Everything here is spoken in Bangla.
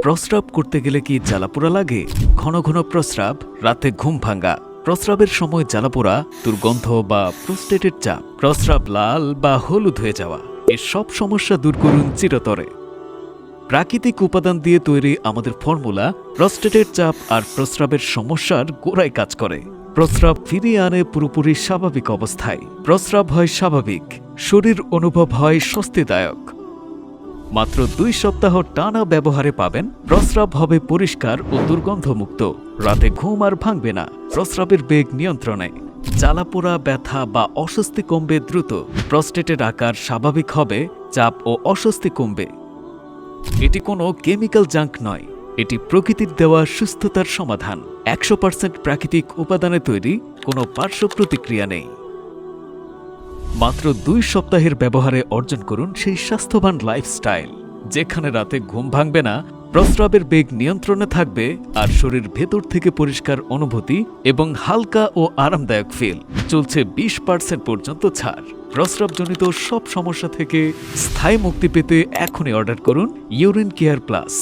প্রস্রাব করতে গেলে কি জ্বালাপোড়া লাগে? ঘন ঘন প্রস্রাব, রাতে ঘুম ভাঙা, প্রস্রাবের সময় জ্বালাপোড়া, দুর্গন্ধ বা প্রোস্টেটের চাপ, প্রস্রাব লাল বা হলুদ হয়ে যাওয়া, এই সব সমস্যা দূর করুন চিরতরে। প্রাকৃতিক উপাদান দিয়ে তৈরি আমাদের ফর্মুলা প্রস্টেটের চাপ আর প্রস্রাবের সমস্যার গোড়ায় কাজ করে। প্রস্রাব ফিরিয়ে আনে পুরোপুরি স্বাভাবিক অবস্থায়। প্রস্রাব হয় স্বাভাবিক, শরীর অনুভব হয় স্বস্তিদায়ক। মাত্র 2 সপ্তাহ টানা ব্যবহারে পাবেন প্রস্রাব হবে পরিষ্কার ও দুর্গন্ধমুক্ত, রাতে ঘুম আর ভাঙবে না, প্রস্রাবের বেগ নিয়ন্ত্রণে, জ্বালাপোড়া, ব্যথা বা অস্বস্তি কমবে দ্রুত, প্রস্টেটের আকার স্বাভাবিক হবে, চাপ ও অস্বস্তি কমবে। এটি কোনো কেমিক্যাল জাঙ্ক নয়, এটি প্রকৃতির দেওয়া সুস্থতার সমাধান। 100% প্রাকৃতিক উপাদানে তৈরি, কোনো পার্শ্ব প্রতিক্রিয়া নেই। মাত্র 2 সপ্তাহের ব্যবহারে অর্জন করুন সেই স্বাস্থ্যবান লাইফস্টাইল, যেখানে রাতে ঘুম ভাঙবে না, প্রস্রাবের বেগ নিয়ন্ত্রণে থাকবে আর শরীর ভেতর থেকে পরিষ্কার অনুভূতি এবং হালকা ও আরামদায়ক ফিল। চলছে 20% পর্যন্ত ছাড়। প্রস্রাবজনিত সব সমস্যা থেকে স্থায়ী মুক্তি পেতে এখনই অর্ডার করুন ইউরিন কেয়ার প্লাস।